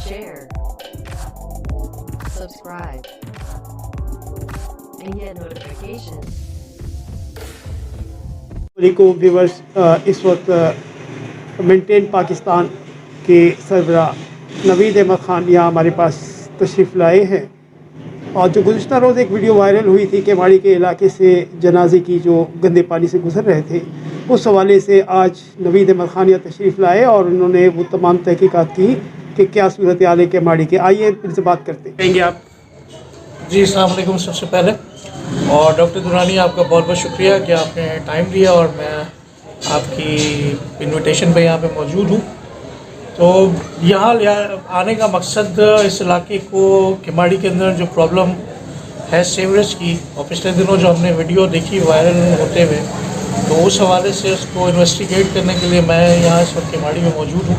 share, subscribe, and get notifications. को viewers, इस वक्त मेंटेन पाकिस्तान के सरबराह नवीद अहमद खान यहाँ हमारे पास तशरीफ़ लाए हैं। और जो गुज़िश्ता रोज़ एक वीडियो वायरल हुई थी कि केमाड़ी के इलाके से जनाजे की जो गंदे पानी से गुजर रहे थे, उस हवाले से आज नवीद अहमद खान यहाँ तशरीफ़ लाए और उन्होंने वो तमाम तहकीकात की कि क्या सूरत हाल है केमाड़ी के। आइए इनसे बात करते हैं। आप जी, अस्सलाम वालेकुम। सबसे पहले और डॉक्टर दुरानी, आपका बहुत बहुत शुक्रिया कि आपने टाइम दिया और मैं आपकी इनविटेशन पे यहाँ पे मौजूद हूँ। तो यहाँ आने का मकसद इस इलाके को केमाड़ी के अंदर जो प्रॉब्लम है सीवरेज की, और पिछले दिनों जो हमने वीडियो देखी वायरल होते हुए, तो उस हवाले से उसको इन्वेस्टिगेट करने के लिए मैं यहाँ इस वक्त केमाड़ी में मौजूद हूँ,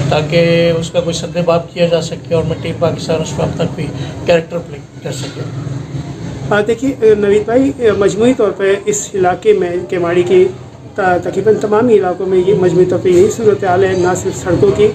ताकि उसका कोई सद्देबाब किया जा सके और मेंटेन पाकिस्तान उस पर अब तक भी कैरेक्टर प्ले कर सके। देखिए नवीद भाई, मजमूई तौर पर इस इलाके में केमाड़ी की तकरीबन तमाम इलाकों में ये मजमूई तौर पर यही सूरत हाल है, ना सिर्फ सड़कों की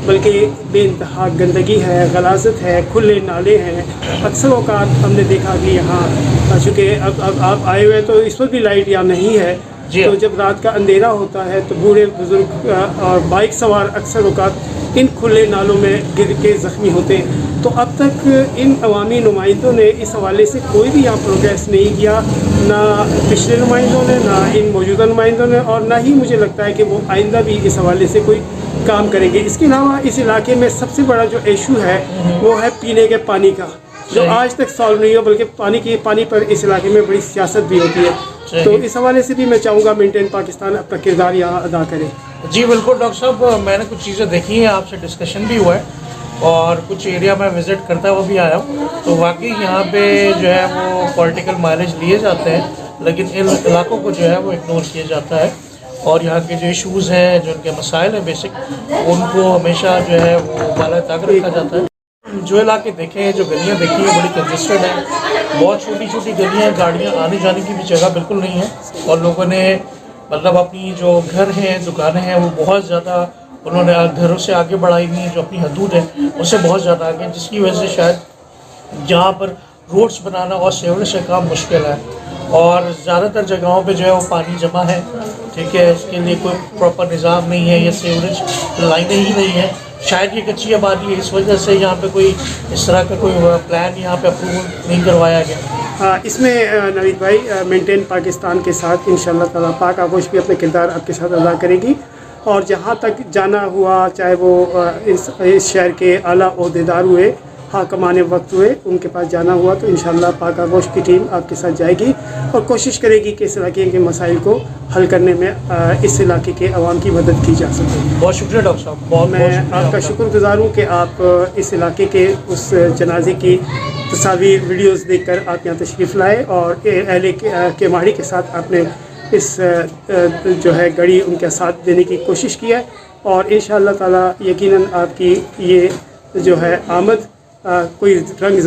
बल्कि बेइंतहा गंदगी है, गलाजत है, खुले नाले हैं। अक्सर औकात हमने देखा कि यहाँ चूँकि अब आप आए हुए हैं तो इस वक्त भी लाइट यहाँ नहीं है, तो जब रात का अंधेरा होता है तो बूढ़े बुजुर्ग और बाइक सवार अक्सर औकात इन खुले नालों में गिर के ज़ख्मी होते हैं। तो अब तक इन अवामी नुमाइंदों ने इस हवाले से कोई भी यहाँ प्रोग्रेस नहीं किया, ना पिछले नुमाइंदों ने, ना इन मौजूदा नुमाइंदों ने, और ना ही मुझे लगता है कि वो आइंदा भी इस हवाले से कोई काम करेंगे। इसके अलावा इस इलाके में सबसे बड़ा जो इशू है वो है पीने के पानी का, जो आज तक सॉल्व नहीं हो, बल्कि पानी पर इस इलाके में बड़ी सियासत भी होती है। तो इस हवाले से भी मैं चाहूँगा मेंटेन पाकिस्तान अपना किरदार यहाँ अदा करे। जी बिल्कुल डॉक्टर साहब, मैंने कुछ चीज़ें देखी हैं, आपसे डिस्कशन भी हुआ है और कुछ एरिया में विज़िट करता हुआ भी आया हूँ। तो वाकई यहाँ पे जो है वो पॉलिटिकल माइलेज लिए जाते हैं, लेकिन इन इलाकों को जो है वो इग्नोर किया जाता है और यहाँ के जो इशूज़ हैं, जो उनके मसाइल हैं बेसिक, उनको हमेशा जो है वो बाला ताक रखा जाता है। जो इलाके देखे हैं, जो गलियाँ देखी हैं, बड़ी कंजेस्टेड हैं, बहुत छोटी छोटी गलियाँ, गाड़ियाँ आने जाने की भी जगह बिल्कुल नहीं है, और लोगों ने मतलब अपनी जो घर हैं, दुकानें हैं, वो बहुत ज़्यादा उन्होंने घरों से आगे बढ़ाई हुई हैं, जो अपनी हदूद है उससे बहुत ज़्यादा आगे, जिसकी वजह से शायद जहाँ पर रोड्स बनाना और सीवरेज का काम मुश्किल है, और ज़्यादातर जगहों पे जो है वो पानी जमा है, ठीक है, इसके लिए कोई प्रॉपर निज़ाम नहीं है, या सीवरेज लाइनें ही नहीं है। शायद ये कच्ची आबादी है, इस वजह से यहाँ पे कोई इस तरह का कोई प्लान यहाँ पे अप्रूवल नहीं करवाया गया। हाँ, इसमें नवीद भाई मेंटेन पाकिस्तान के साथ इंशाअल्लाह ताला पाक आगोश भी अपने किरदार आपके साथ अदा करेगी, और जहाँ तक जाना हुआ, चाहे वो इस शहर के आला ओहदेदार हुए, हाकमाने वक्त हुए, उनके पास जाना हुआ, तो इंशाअल्लाह पाक आगोश की टीम आपके साथ जाएगी और कोशिश करेगी कि इस इलाके के मसाइल को हल करने में इस इलाके के अवाम की मदद की जा सके। बहुत शुक्रिया डॉक्टर साहब, मैं आपका शुक्रगुजार हूँ कि आप इस इलाके के उस जनाजे की तस्वीर वीडियोस देखकर आप यहाँ तशरीफ़ लाए और अहले केमाड़ी के साथ आपने इस जो है घड़ी उनके साथ देने की कोशिश की है, और इंशाअल्लाह ताला यकीनन आपकी ये जो है आमद कोई रंग